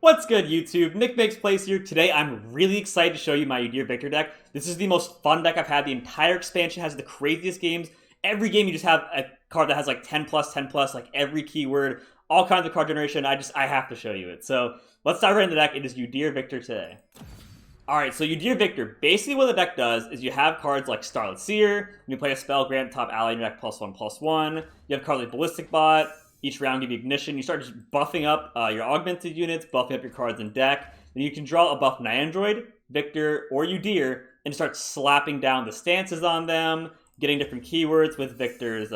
What's good, YouTube? NicMakesPlays here. Today, I'm really excited to show you my Udyr Viktor deck. This is the most fun deck I've had. The entire expansion has the craziest games. Every game, you just have a card that has like 10 plus, like every keyword, all kinds of card generation. I have to show you it. So let's dive right into the deck. It is Udyr Viktor today. Alright, so Udyr Viktor, basically what the deck does is you have cards like Starlit Seer. When you play a spell, grant top ally in your deck +1/+1. You have cards like Ballistic Bot. Each round give you Ignition. You start just buffing up your augmented units, buffing up your cards in deck. Then you can draw a buff Nyandroid, Viktor, or Udyr, and start slapping down the stances on them, getting different keywords with Viktor's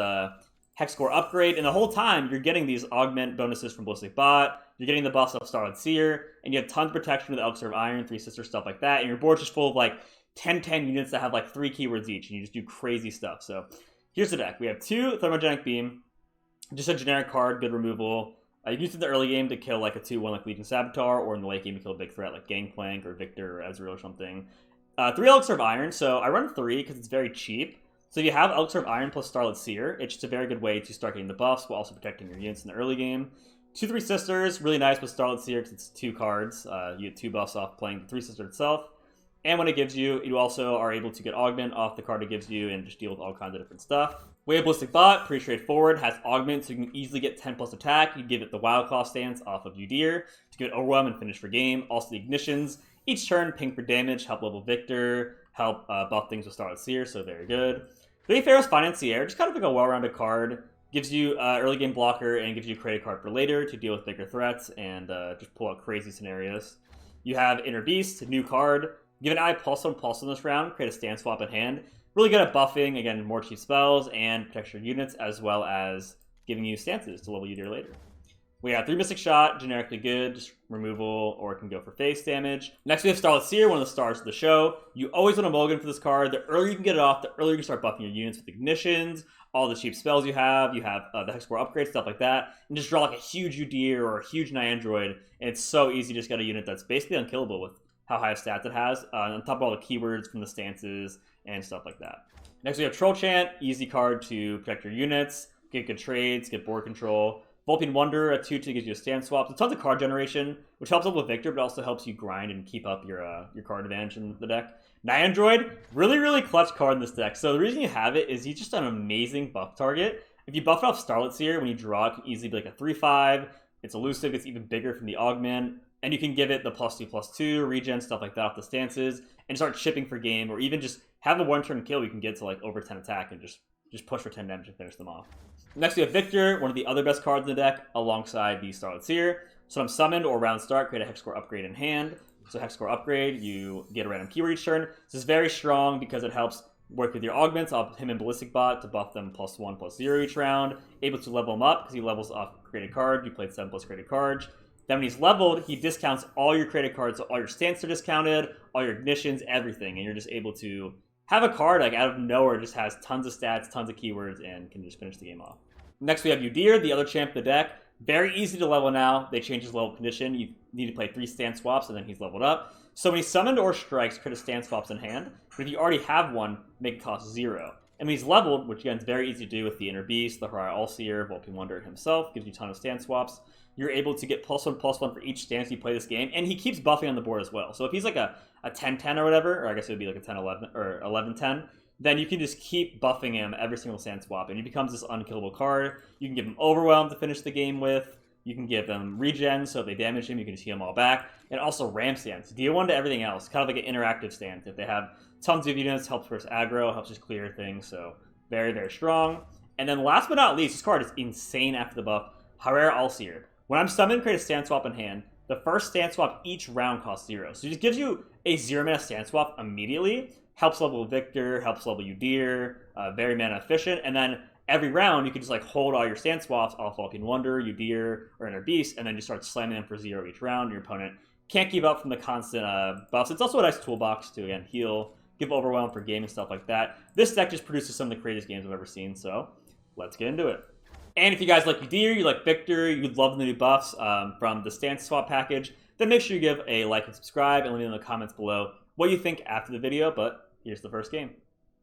Hex Score upgrade. And the whole time, you're getting these augment bonuses from Ballistic Bot. You're getting the buffs of Starlit Seer, and you have tons of protection with Elixir of Iron, Three Sisters, stuff like that. And your board's just full of like 10/10 units that have like 3 keywords each, and you just do crazy stuff. So here's the deck. We have 2 Thermogenic Beam. Just a generic card, good removal. You can use it in the early game to kill like a 2/1 like Legion Saboteur, or in the late game to kill a big threat like Gangplank or Viktor or Ezreal or something. 3 Elixir of Iron, so I run 3 because it's very cheap. So if you have Elixir of Iron plus Starlit Seer, it's just a very good way to start getting the buffs while also protecting your units in the early game. 2 Three Sisters, really nice with Starlit Seer because it's 2 cards. You get 2 buffs off playing the Three Sister itself. And when it gives you, you also are able to get Augment off the card it gives you and just deal with all kinds of different stuff. We have Ballistic Bot, pretty straightforward, has Augment, so you can easily get 10 plus attack. You give it the Wild Claw stance off of Udyr to give it Overwhelm and finish for game. Also the Ignitions, each turn ping for damage, help level Viktor, help buff things with Starlit Seer, so very good. 3 Pharaoh's Financier, just kind of like a well-rounded card. Gives you early game blocker and gives you a create a card for later to deal with bigger threats and just pull out crazy scenarios. You have Inner Beast, new card. Give an eye +1/+1 this round, create a stance swap in hand. Really good at buffing, again, more cheap spells and protect your units, as well as giving you stances to level Udyr later. We have 3 Mystic Shot, generically good, just removal, or it can go for face damage. Next we have Starlit Seer, one of the stars of the show. You always want a mulligan for this card. The earlier you can get it off, the earlier you can start buffing your units with Ignitions, all the cheap spells you have the Hex Score upgrade, stuff like that, and just draw like a huge Udyr or a huge Nyandroid, and it's so easy to just get a unit that's basically unkillable with how high stats it has, on top of all the keywords from the stances and stuff like that. Next we have Troll Chant, easy card to protect your units, get good trades, get board control. Vulpine Wonder, a 2/2 gives you a stance swap. So tons of card generation, which helps up with Viktor, but also helps you grind and keep up your card advantage in the deck. Nyandroid, really clutch card in this deck. So the reason you have it is he's just an amazing buff target. If you buff it off Starlit Seer, when you draw it, can easily be like a 3/5. It's elusive, it's even bigger from the augment. And you can give it the +2/+2, regen, stuff like that off the stances, and start chipping for game, or even just have a 1-turn kill you can get to like over 10 attack and just push for 10 damage and finish them off. Next we have Viktor, one of the other best cards in the deck, alongside the Starlit Seer. So I'm summoned or round start, create a Hex Score upgrade in hand. So Hex Score upgrade, you get a random keyword each turn. This is very strong because it helps work with your augments off him and Ballistic Bot to buff them +1/+0 each round. Able to level him up because he levels off created card. You played 7+ created cards. Then when he's leveled, he discounts all your created cards, so all your stances are discounted, all your ignitions, everything, and you're just able to have a card like out of nowhere, just has tons of stats, tons of keywords, and can just finish the game off. Next we have Udyr, the other champ of the deck. Very easy to level now. They changed his level condition. You need to play 3 stance swaps, and then he's leveled up. So when he's summoned or strikes, create a stance swaps in hand. But if you already have one, make it cost 0. And when he's leveled, which again is very easy to do with the Inner Beast, the Harai Allseer, Vulpine Wonder himself, gives you a ton of stance swaps. You're able to get +1/+1 for each stance you play this game, and he keeps buffing on the board as well. So if he's like a 10/10 or whatever, or I guess it would be like a 10/11 or 11/10, then you can just keep buffing him every single stance swap, and he becomes this unkillable card. You can give him Overwhelm to finish the game with. You can give them regen, so if they damage him, you can just heal him all back. And also Ram stance, deal 1 to everything else, kind of like an interactive stance. If they have tons of units, helps versus aggro, helps just clear things, so very strong. And then last but not least, this card is insane after the buff, Harai Allseer. When I'm summoned, create a stance swap in hand. The first stance swap each round costs 0. So it just gives you a 0-mana stance swap immediately. Helps level Viktor, helps level Udyr, very mana efficient. And then every round, you can just like hold all your stance swaps off Vulpine Wonder, Udyr, or Inner Beast, and then just start slamming them for 0 each round. Your opponent can't keep up from the constant buffs. It's also a nice toolbox to, again, heal, give Overwhelm for game and stuff like that. This deck just produces some of the craziest games I've ever seen, so let's get into it. And if you guys like Udyr, you like Viktor, you love the new buffs from the stance swap package, then make sure you give a like and subscribe, and let me know in the comments below what you think after the video, but here's the first game.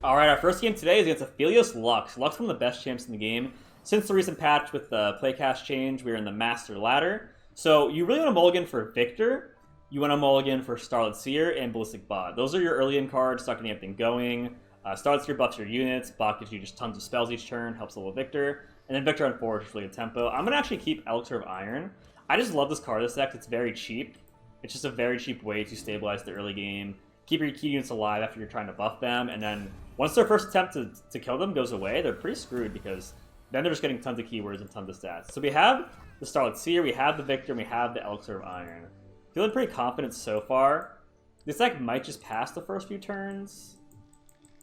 Alright, our first game today is against Aphelios Lux. Lux, one of the best champs in the game. Since the recent patch with the playcast change, we're in the Master Ladder. So you really want to mulligan for Viktor. You want to mulligan for Starlit Seer and Ballistic Bot. Those are your early in cards, start getting everything going. Starlit Seer buffs your units, Bot gives you just tons of spells each turn, helps level Viktor. And then Viktor on 4 is really good tempo. I'm going to actually keep Elixir of Iron. I just love this card this deck. It's very cheap. It's just a very cheap way to stabilize the early game. Keep your key units alive after you're trying to buff them. And then once their first attempt to kill them goes away, they're pretty screwed because then they're just getting tons of keywords and tons of stats. So we have the Starlit Seer, we have the Viktor, and we have the Elixir of Iron. Feeling pretty confident so far. This deck might just pass the first few turns.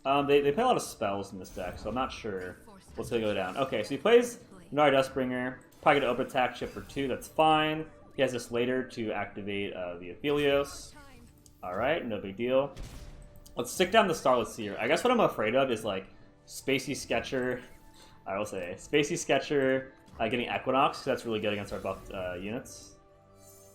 They play a lot of spells in this deck, so I'm not sure what's going to go down. Okay, so he plays Nari Dustbringer. Probably going to open attack chip for 2, that's fine. He has this later to activate the Aphelios. Alright, no big deal. Let's stick down the Starlit Seer. I guess what I'm afraid of is like Spacey Sketcher. I will say Spacey Sketcher getting Equinox, because that's really good against our buffed units.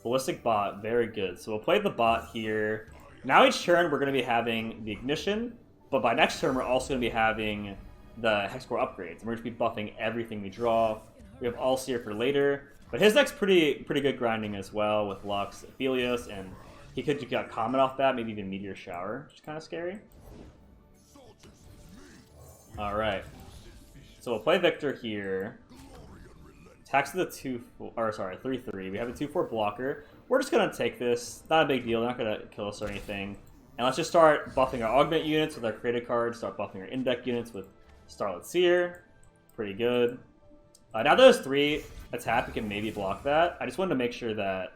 Ballistic Bot, very good. So we'll play the bot here. Now each turn we're going to be having the Ignition, but by next turn we're also going to be having the Hex Core upgrades. And we're going to be buffing everything we draw. We have All Seer for later. But his deck's pretty good grinding as well with Lux, Aphelios, and he could have got Comet off that, maybe even Meteor Shower, which is kind of scary. Alright. So we'll play Viktor here. Attacks to the 3/3. We have a 2/4 blocker. We're just gonna take this. Not a big deal. They're not gonna kill us or anything. And let's just start buffing our augment units with our created cards. Start buffing our index units with Starlit Seer. Pretty good. Now that there's 3 attack, we can maybe block that. I just wanted to make sure that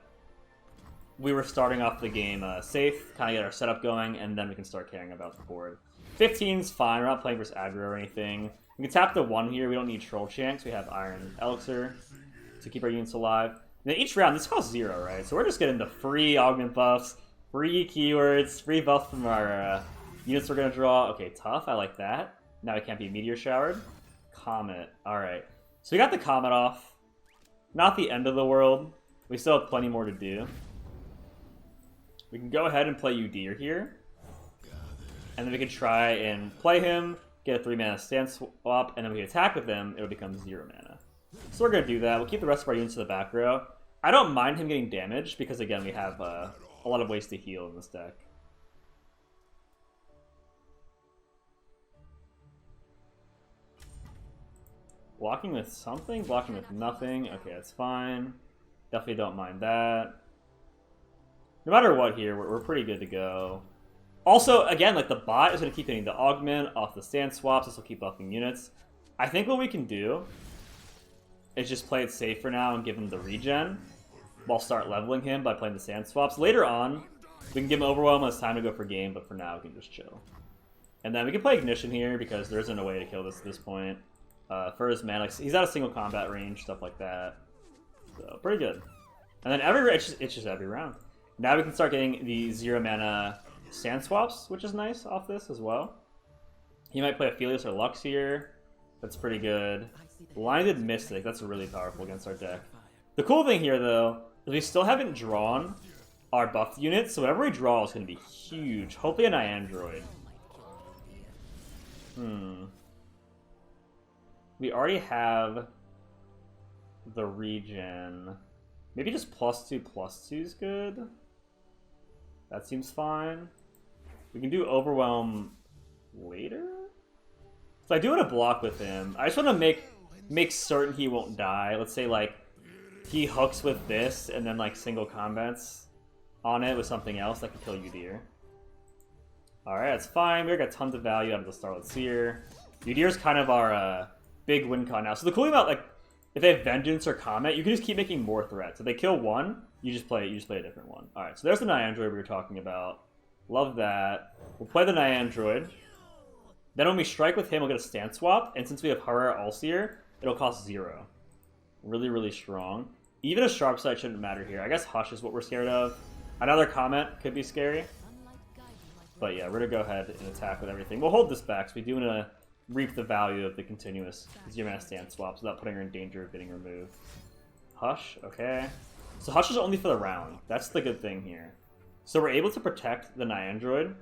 we were starting off the game safe, kind of get our setup going, and then we can start caring about the board. 15's fine. We're not playing versus aggro or anything. We can tap the 1 here. We don't need Troll Chance. We have Iron Elixir to keep our units alive. And then each round, this costs 0, right? So we're just getting the free augment buffs, free keywords, free buffs from our units we're going to draw. Okay, tough. I like that. Now it can't be Meteor Showered. Comet. Alright. So we got the Comet off. Not the end of the world. We still have plenty more to do. We can go ahead and play Udyr here. And then we can try and play him, get a 3-mana stand swap, and then we can attack with him, it'll become 0 mana. So we're going to do that. We'll keep the rest of our units to the back row. I don't mind him getting damaged, because again, we have a lot of ways to heal in this deck. Blocking with something? Blocking with nothing? Okay, that's fine. Definitely don't mind that. No matter what here, we're pretty good to go. Also, again, like the bot is going to keep getting the augment off the stand swaps. This will keep buffing units. I think what we can do is just play it safe for now and give him the regen while start leveling him by playing the stand swaps. Later on, we can give him Overwhelm when it's time to go for game, but for now we can just chill. And then we can play Ignition here because there isn't a way to kill this at this point. For his mana, like, he's out of single combat range, stuff like that. So, pretty good. And then it's just every round. Now we can start getting the 0 mana stand swaps, which is nice off this as well. He might play Aphelios or Lux here. That's pretty good. Blinded Mystic, that's really powerful against our deck. The cool thing here, though, is we still haven't drawn our buffed units, so whatever we draw is going to be huge. Hopefully an Android. We already have the regen. Maybe just +2/+2 is good. That seems fine. We can do Overwhelm later? So I do want to block with him. I just want to make certain he won't die. Let's say, like, he hooks with this and then, like, single combats on it with something else that can kill Udyr. Alright, that's fine. We got tons of value out of the Starlit Seer. Udyr's kind of our big win con now. So the cool thing about, like, if they have Vengeance or Comet, you can just keep making more threats. If they kill one, you just play a different one. Alright, so there's the Niandroid we were talking about. Love that. We'll play the Niandroid. Then when we strike with him, we'll get a stand swap, and since we have Horror Allseer, it'll cost 0. Really, really strong. Even a Sharp Sight shouldn't matter here. I guess Hush is what we're scared of. Another Comet could be scary. But yeah, we're going to go ahead and attack with everything. We'll hold this back, so we do want to reap the value of the continuous 0-mana stand swaps without putting her in danger of getting removed. Hush, okay. So Hush is only for the round. That's the good thing here. So we're able to protect the Niandroid.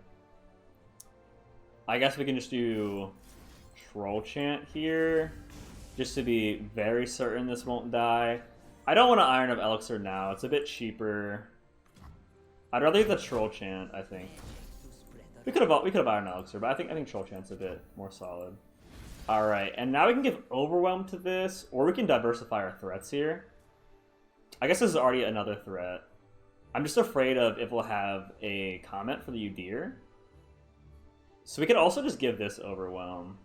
I guess we can just do Troll Chant here, just to be very certain this won't die. I don't want to Iron of Elixir now. It's a bit cheaper. I'd rather get the Troll Chant, I think. We could have Iron Elixir, but I think Troll Chant's a bit more solid. Alright, and now we can give Overwhelm to this, or we can diversify our threats here. I guess this is already another threat. I'm just afraid of if we'll have a comment for the Udyr. So we could also just give this Overwhelm.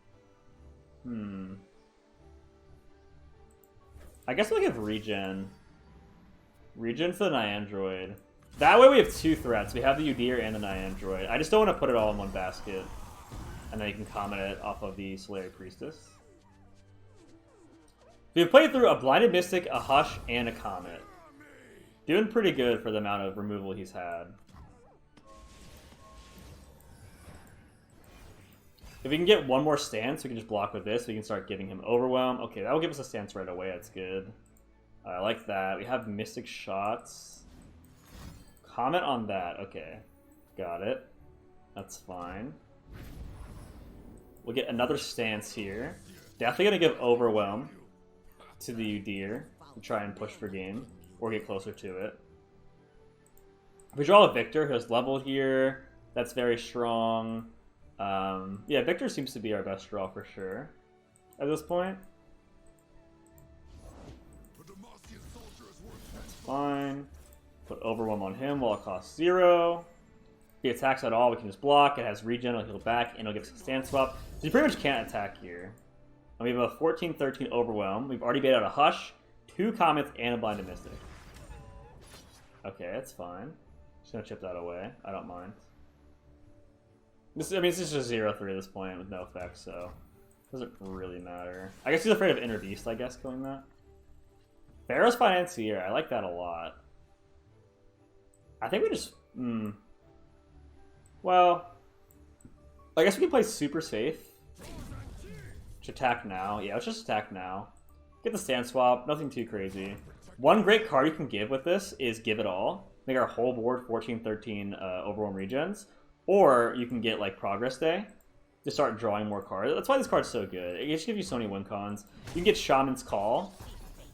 I guess we'll give Regen. Regen for the Nyandroid. That way we have two threats. We have the Udyr and the Nyandroid. I just don't want to put it all in one basket. And then you can comment it off of the Solari Priestess. We've played through a Blinded Mystic, a Hush, and a Comet. Doing pretty good for the amount of removal he's had. If we can get one more stance, we can just block with this. We can start giving him Overwhelm. Okay, that will give us a stance right away. That's good. I like that. We have Mystic Shots. Comment on that. Okay. Got it. That's fine. We'll get another stance here. Definitely going to give Overwhelm to the Udyr to try and push for game. Or get closer to it. If we draw a Viktor who has level here, that's very strong. Yeah, Viktor seems to be our best draw for sure at this point. That's fine. Put Overwhelm on him while it costs 0. If he attacks at all, we can just block. It has regen, it'll heal back, and it'll give us a stance swap. So you pretty much can't attack here. And we have a 14-13 Overwhelm. We've already bait out a Hush, 2 Comets, and a Blinded Mystic. Okay, that's fine. Just gonna chip that away. I don't mind. This is just a 0-3 at this point with no effect, so it doesn't really matter. I guess he's afraid of Inner Beast, I guess, killing that. Pharaoh's Financier, I like that a lot. I think we just... Well... I guess we can play super safe. Just attack now. Yeah, let's just attack now. Get the stand swap, nothing too crazy. One great card you can give with this is Give It All. Make our whole board 14-13 Overwhelm regens. Or you can get like Progress Day to start drawing more cards. That's why this card's so good. It just gives you so many win cons. You can get Shaman's Call.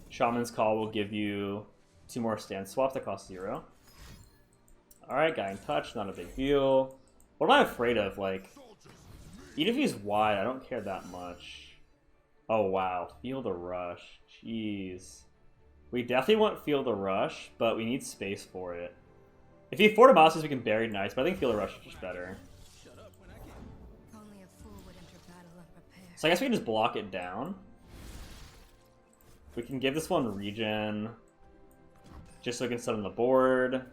Shaman's Call will give you 2 more stance swaps that cost 0. Alright, Guiding Touch, not a big deal. What am I afraid of? Like, even if he's wide, I don't care that much. Oh wow, Feel the Rush. Jeez. We definitely want Feel the Rush, but we need space for it. If he Fort of Mosses, we can Bury Nice, but I think Feel the Rush is just better. So I guess we can just block it down. We can give this one regen, just so we can set on the board,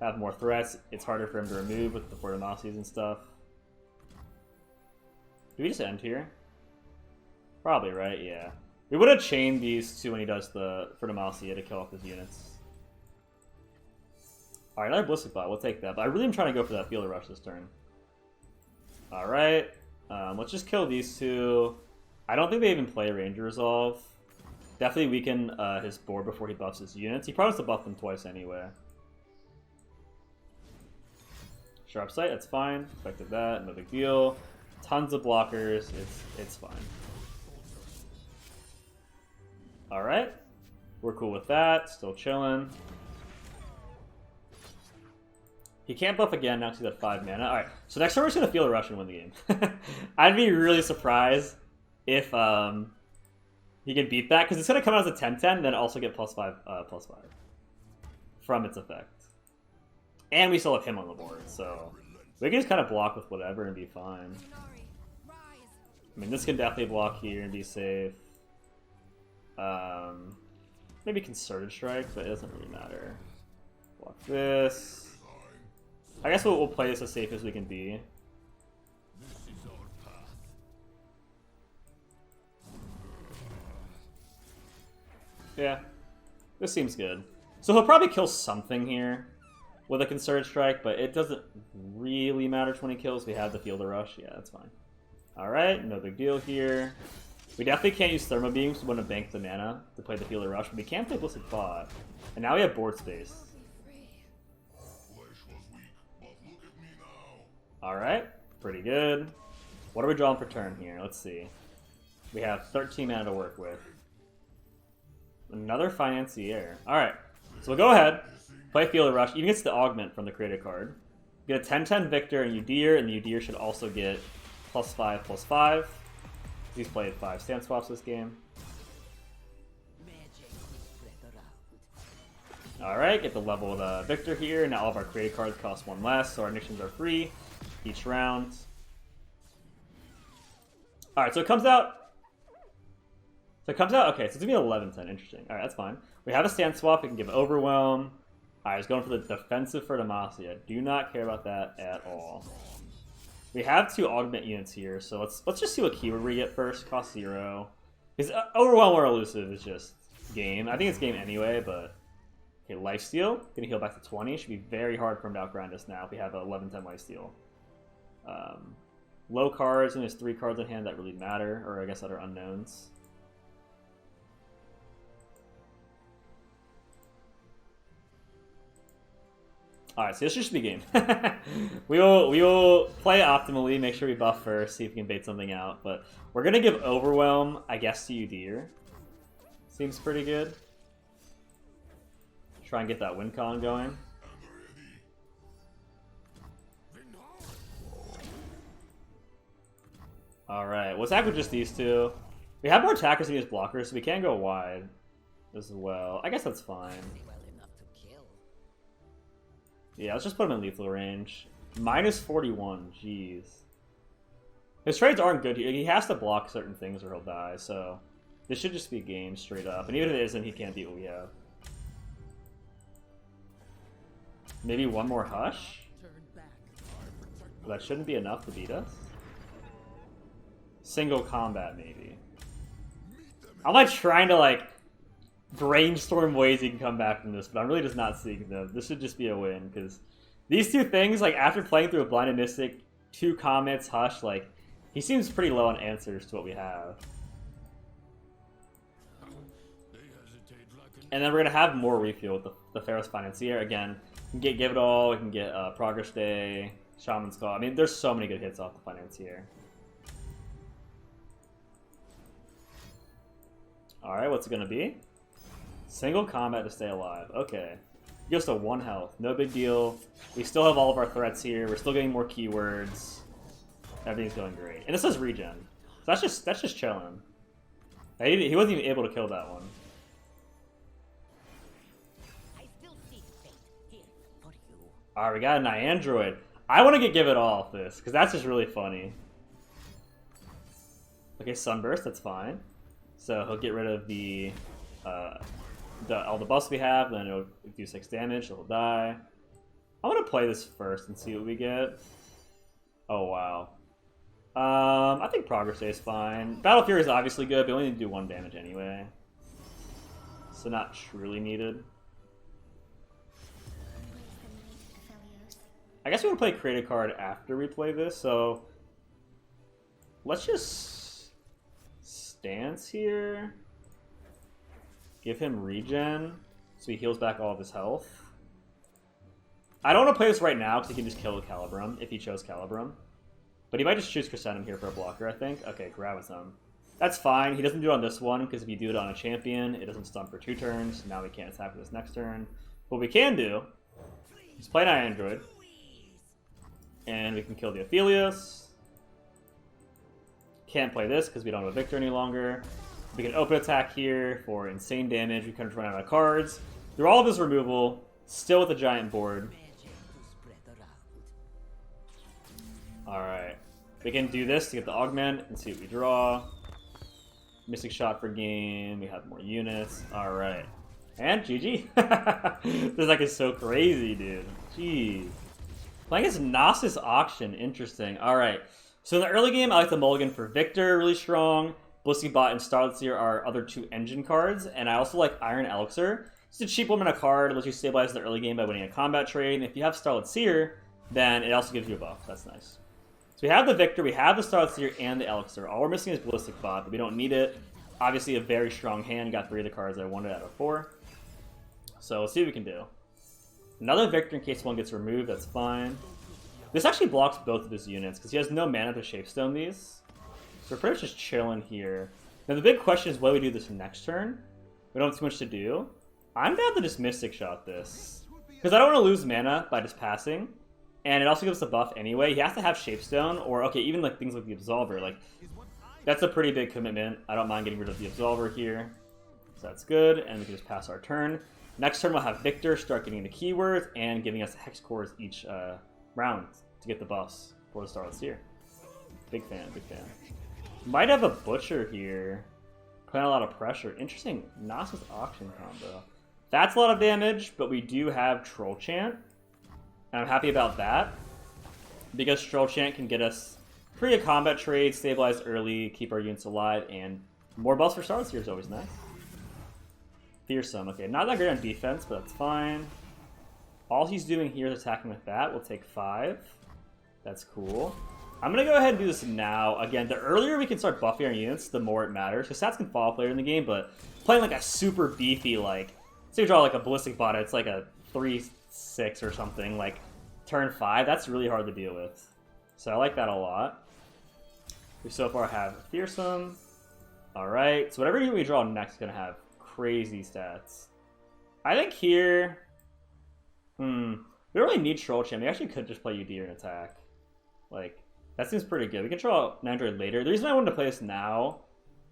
have more threats. It's harder for him to remove with the Fort of Mosses and stuff. Do we just end here? Probably, right? Yeah. We would have chained these two when he does the Fort of Mosses to kill off his units. Alright, another Ballistic Bot. We'll take that. But I really am trying to go for that Feel the Rush this turn. Alright. Let's just kill these two. I don't think they even play Ranger Resolve. Definitely weaken his board before he buffs his units. He probably has to buff them twice anyway. Sharp Sight, that's fine. Expected that, no big deal. Tons of blockers, it's fine. Alright. We're cool with that. Still chilling. He can't buff again, now he's at 5 mana. Alright, so next turn we're just going to Feel the Rush and win the game. I'd be really surprised if he can beat that, because it's going to come out as a 10-10, and then also get +5 from its effect. And we still have him on the board, so we can just kind of block with whatever and be fine. I mean, this can definitely block here and be safe. Maybe Concerted Strike, but it doesn't really matter. Block this. I guess we'll play this as safe as we can be. Yeah, this seems good. So he'll probably kill something here with a Concerted Strike, but it doesn't really matter when he kills. We have the Feel the Rush. Yeah, that's fine. Alright, no big deal here. We definitely can't use Thermo Beams. We want to bank the mana to play the Feel the Rush, but we can play Ballistic Bot. And now we have board space. Alright, pretty good. What are we drawing for turn here? Let's see. We have 13 mana to work with. Another Financier. Alright, so we'll go ahead, play Field Rush. Even gets the Augment from the created card. Get a 10-10 Viktor and Udyr, and the Udyr should also get +5/+5. He's played 5 stand swaps this game. Alright, get the level of Viktor here. Now all of our created cards cost 1 less, so our initiations are free each round. Alright, so it comes out. Okay, so it's gonna be 11-10. Interesting. Alright, that's fine. We have a stand swap, we can give Overwhelm. Alright, he's going for the defensive for Demacia. Do not care about that at all. We have 2 augment units here, so let's just see what keyword we get first. Cost 0. Because Overwhelm or Elusive is just game. I think it's game anyway, but okay, Lifesteal. Gonna heal back to 20. Should be very hard for him to outgrind us now if we have 11-10 Lifesteal. Low cards, and there's 3 cards in hand that really matter, or I guess that are unknowns. Alright, so this should be game. we will play optimally, make sure we buff first, see if we can bait something out. But we're gonna give Overwhelm, I guess, to Udyr. Seems pretty good. Try and get that win con going. Alright, we'll attack with just these 2. We have more attackers than these blockers, so we can go wide as well. I guess that's fine. Yeah, let's just put him in lethal range. -41, jeez. His trades aren't good here. He has to block certain things or he'll die, so this should just be a game straight up. And even if it isn't, he can't beat what we have. Maybe one more Hush? That shouldn't be enough to beat us. Single combat, maybe. I'm like trying to like brainstorm ways he can come back from this, but I'm really just not seeing them. This should just be a win, because these 2 things, like after playing through a Blinded Mystic, 2 Comets, Hush, like he seems pretty low on answers to what we have. And then we're gonna have more refuel with the Pharaoh's Financier. Again, we can Give It All, we can get Progress Day, Shaman's Call. I mean, there's so many good hits off the Financier. Alright, what's it gonna be? Single combat to stay alive. Okay. He goes to 1 health. No big deal. We still have all of our threats here. We're still getting more keywords. Everything's going great. And this is regen. So that's just chilling. He wasn't even able to kill that one. Alright, we got an Android. I want to get Give It All off this, because that's just really funny. Okay, Sunburst, that's fine. So he'll get rid of all the buffs we have, then it'll do 6 damage, so he'll die. I want to play this first and see what we get. Oh, wow. I think Progress Day is fine. Battle Fury is obviously good, but we only need to do 1 damage anyway. So not truly needed. I guess we want to play Create a Card after we play this, so let's just stance here. Give him regen, so he heals back all of his health. I don't want to play this right now, because he can just kill Calibrum, if he chose Calibrum. But he might just choose Chrysanthemum here for a blocker, I think. Okay, Graviton. That's fine. He doesn't do it on this one, because if you do it on a champion, it doesn't stun for 2 turns. Now we can't attack for this next turn. What we can do is play an Android. And we can kill the Aphelios. Can't play this, because we don't have a Viktor any longer. We can open attack here for insane damage. We kind of run out of cards. Through all of his removal, still with a giant board. Alright. We can do this to get the augment and see what we draw. Mystic Shot for game. We have more units. Alright. And GG. This deck is so crazy, dude. Jeez. Playing as Nasus Auction. Interesting. Alright. So in the early game, I like the mulligan for Viktor, really strong. Blissey Bot and Starlet Seer are other 2 engine cards, and I also like Iron Elixir. It's a cheap 1-mana card, it lets you stabilize the early game by winning a combat trade, and if you have Starlet Seer, then it also gives you a buff. That's nice. So we have the Viktor, we have the Starlet Seer, and the Elixir. All we're missing is Ballistic Bot, but we don't need it. Obviously a very strong hand, got 3 of the cards I wanted out of 4. So let's see what we can do. Another Viktor in case one gets removed, that's fine. This actually blocks both of his units, because he has no mana to Shapestone these. So we're pretty much just chilling here. Now the big question is what do we do this next turn? We don't have too much to do. I'm down to just Mystic Shot this. Because I don't want to lose mana by just passing. And it also gives the buff anyway. He has to have Shapestone, or okay, even like things like the Absolver. Like, that's a pretty big commitment. I don't mind getting rid of the Absolver here. So that's good, and we can just pass our turn. Next turn we'll have Viktor start getting the keywords and giving us hex cores each round to get the buffs for the start of this year. Big fan, big fan. Might have a Butcher here. Putting a lot of pressure. Interesting, Nasus Auction combo. That's a lot of damage, but we do have Troll Chant. And I'm happy about that. Because Troll Chant can get us free a combat trade, stabilize early, keep our units alive, and more buffs for starts here is always nice. Fearsome. Okay, not that great on defense, but that's fine. All he's doing here is attacking with that. We'll take 5. That's cool. I'm going to go ahead and do this now. Again, the earlier we can start buffing our units, the more it matters. Because stats can fall off later in the game, but playing like a super beefy, like, say you draw like a Ballistic Bot, it's like a 3/6 or something, like turn 5, that's really hard to deal with. So I like that a lot. We so far have Fearsome. Alright, so whatever unit we draw next is going to have crazy stats. I think here... we don't really need Troll Chant. We actually could just play Udyr and attack. Like, that seems pretty good. We can draw an Android later. The reason I wanted to play this now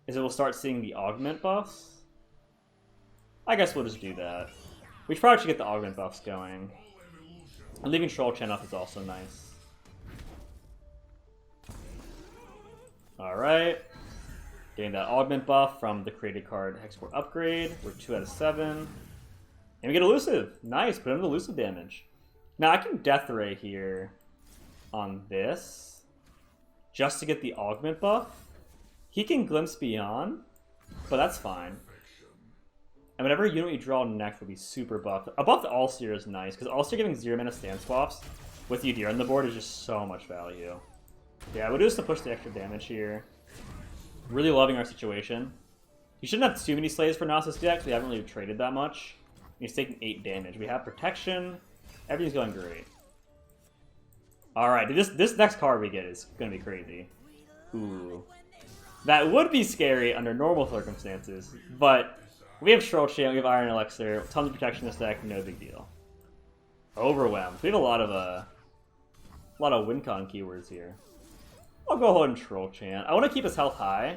is that we'll start seeing the augment buffs. I guess we'll just do that. We probably should get the augment buffs going. And leaving Troll Chant up is also nice. Alright. Getting that augment buff from the created card Hexcore upgrade. We're 2 out of 7. And we get Elusive. Nice, put in the elusive damage. Now I can Death Ray here on this. Just to get the augment buff. He can Glimpse Beyond, but that's fine. And whatever unit we draw next will be super buffed. A buffed All-Seer is nice, because All-Seer giving 0 mana stand swaps with Udyr on the board is just so much value. Yeah, we'll do this to push the extra damage here. Really loving our situation. You shouldn't have too many slays for Nasus decks. We haven't really traded that much. He's taking 8 damage. We have protection. Everything's going great. Alright, this next card we get is going to be crazy. Ooh. That would be scary under normal circumstances, but we have Troll Chant, we have Iron Elixir, tons of protection in this deck, no big deal. Overwhelmed. We have a lot of win con keywords here. I'll go ahead and Troll Chant. I want to keep his health high.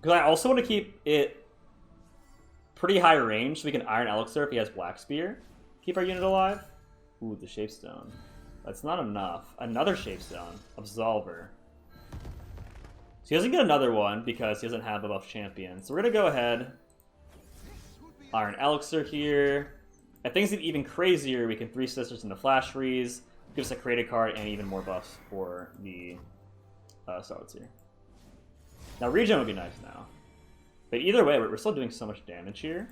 Because I also want to keep it pretty high range so we can Iron Elixir if he has Black Spear. Keep our unit alive. Ooh, the Shapestone. That's not enough. Another Shapestone. Absolver. So he doesn't get another one because he doesn't have a buff champion. So we're going to go ahead. Iron Elixir here. If things get even crazier, we can 3 Sisters into Flash Freeze. Gives us a created card and even more buffs for the Starlets here. Now regen would be nice now. But either way, we're still doing so much damage here.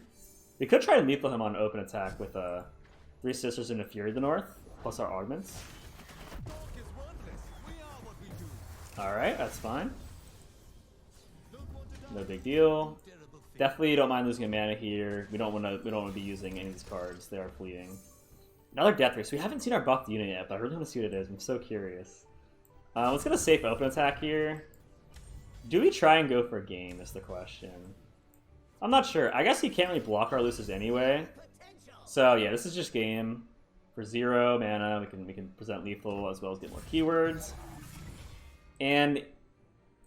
We could try to lethal him on open attack with 3 Sisters into Fury of the North, plus our augments. Alright, that's fine. No big deal. Definitely don't mind losing a mana here. We don't want to be using any of these cards. They are fleeting. Another Death Ray. So we haven't seen our buffed unit yet, but I really want to see what it is. I'm so curious. Let's get a safe open attack here. Do we try and go for a game is the question. I'm not sure. I guess he can't really block our elusives anyway. So yeah, this is just game. For 0 mana, we can present lethal as well as get more keywords. And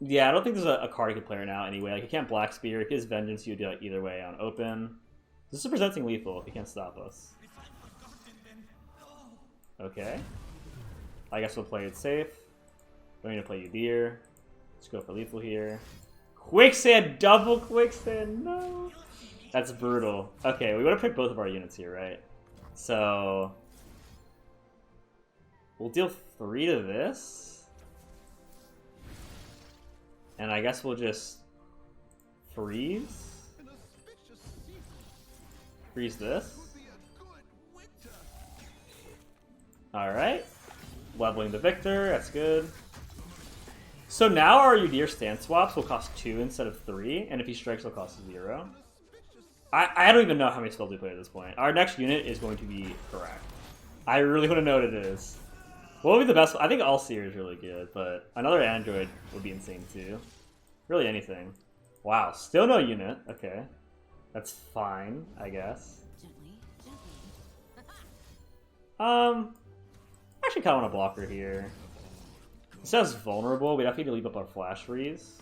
yeah, I don't think there's a card he can play right now anyway. Like he can't Black Spear. If he has Vengeance, you do it either way on open. This is presenting lethal if he can't stop us. Okay. I guess we'll play it safe. Don't need to play Udyr. Let's go for lethal here. Quicksand, double Quicksand, no! That's brutal. Okay, we want to pick both of our units here, right? So we'll deal 3 to this. And I guess we'll just freeze. Freeze this. Alright. Leveling the Viktor, that's good. So now our Udyr stance swaps will cost 2 instead of 3, and if he strikes, it'll cost 0. I don't even know how many spells we play at this point. Our next unit is going to be correct. I really want to know what it is. What would be the best? I think All-Seer is really good, but another Android would be insane too. Really anything. Wow, still no unit. Okay. That's fine, I guess. Actually kind of want to block her here. It says vulnerable. We definitely need to leave up our flash freeze.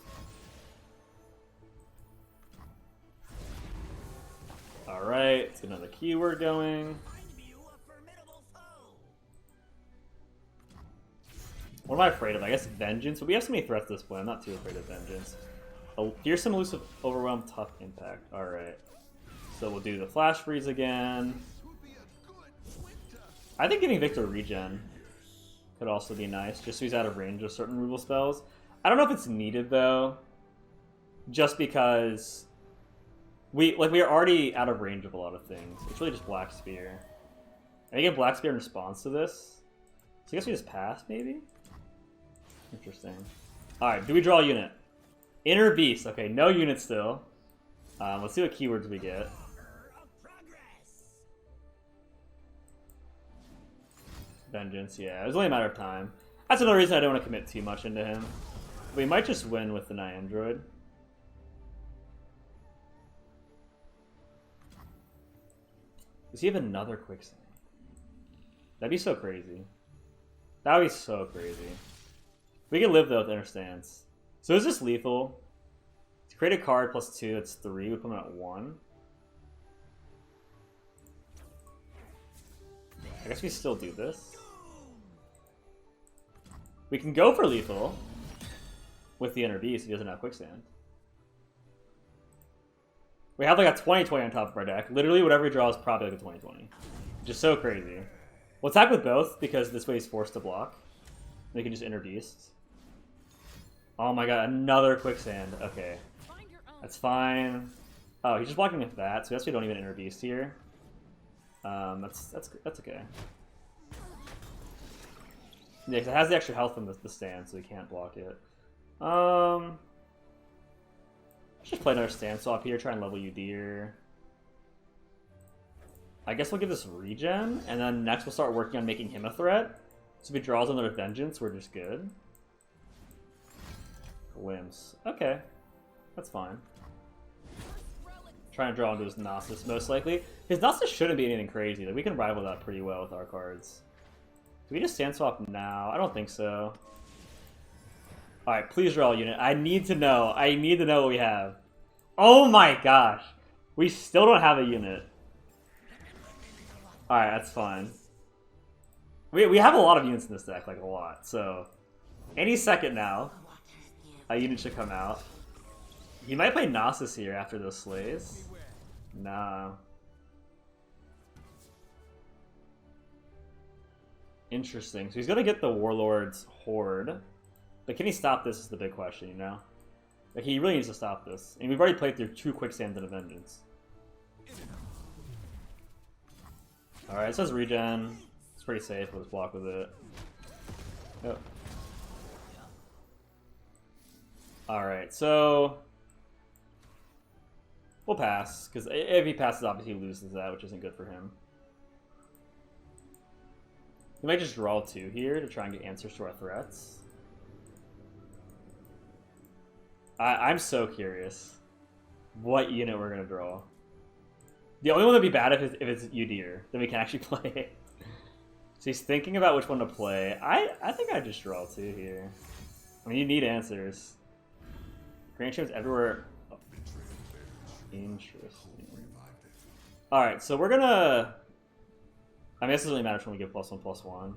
Alright, let's get another keyword going. What am I afraid of? I guess Vengeance. But we have so many threats at this point. I'm not too afraid of Vengeance. Oh, fearsome, elusive, overwhelm, tough impact. Alright. So we'll do the flash freeze again. I think giving Viktor regen could also be nice, just so he's out of range of certain removal spells. I don't know if it's needed though, just because we are already out of range of a lot of things. It's really just Black Spear. And I get Black Spear in response to this, so I guess we just pass maybe. Interesting. All right, do we draw a unit? Inner Beast. Okay, no unit still. Let's see what keywords we get. Vengeance, yeah. It was only a matter of time. That's another reason I don't want to commit too much into him. We might just win with the Niandroid. Does he have another Quicksand? That'd be so crazy. That would be so crazy. We can live though with Inner Stance. So is this lethal? To create a card +2, that's 3. We put him at 1. I guess we still do this. We can go for lethal with the Inner Beast if he doesn't have Quicksand. We have like a 20/20 on top of our deck. Literally whatever we draw is probably like a 20/20. Just so crazy. We'll attack with both because this way he's forced to block. We can just Inner Beast. Oh my god, another Quicksand. Okay. That's fine. Oh, he's just blocking with that, so I guess we don't even Inner Beast here. That's okay. Yeah, because it has the extra health in the stand, so we can't block it. Let's just play another stand swap here, try and level Udyr. I guess we'll give this regen, and then next we'll start working on making him a threat. So if he draws another Vengeance, we're just good. Glimpse. Okay. That's fine. Trying to draw into his Nasus, most likely. His Nasus shouldn't be anything crazy. Like, we can rival that pretty well with our cards. Do we just stand swap now? I don't think so. Alright, please draw a unit. I need to know. I need to know what we have. Oh my gosh. We still don't have a unit. Alright, that's fine. We have a lot of units in this deck, like a lot. So, any second now, a unit should come out. He might play Nasus here after those slays. Nah. Interesting. So he's gonna get the Warlord's Horde. But can he stop this is the big question, you know? Like, he really needs to stop this. And we've already played through 2 Quicksands and a Vengeance. Alright, it says regen. It's pretty safe. We'll just block with it. Yep. Alright, so we'll pass, because if he passes, obviously he loses that, which isn't good for him. We might just draw 2 here to try and get answers to our threats. I'm so curious what unit we're going to draw. The only one that'd be bad if it's Udyr, then we can actually play it. So he's thinking about which one to play. I think I'd just draw 2 here. I mean, you need answers. Grand Champs everywhere. Oh. Interesting. Alright, so we're gonna... I mean, this doesn't really matter when we get +1/+1.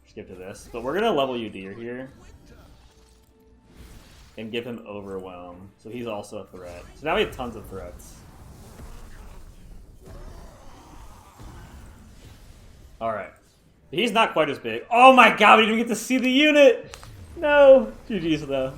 Just give to this. But we're gonna level Udyr here. And give him Overwhelm. So he's also a threat. So now we have tons of threats. Alright. He's not quite as big. Oh my god, we didn't even get to see the unit! No! GG's though.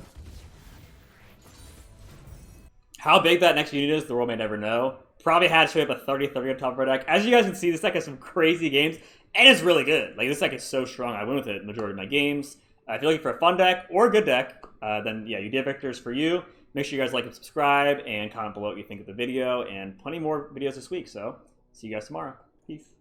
How big that next unit is, the world may never know. Probably had straight up a 30/30 on top of our deck. As you guys can see, this deck has some crazy games, and it's really good. Like, this deck is so strong. I win with it majority of my games. If you're looking for a fun deck or a good deck, then yeah, Udyr Viktor is for you. Make sure you guys like and subscribe, and comment below what you think of the video, and plenty more videos this week. So, see you guys tomorrow. Peace.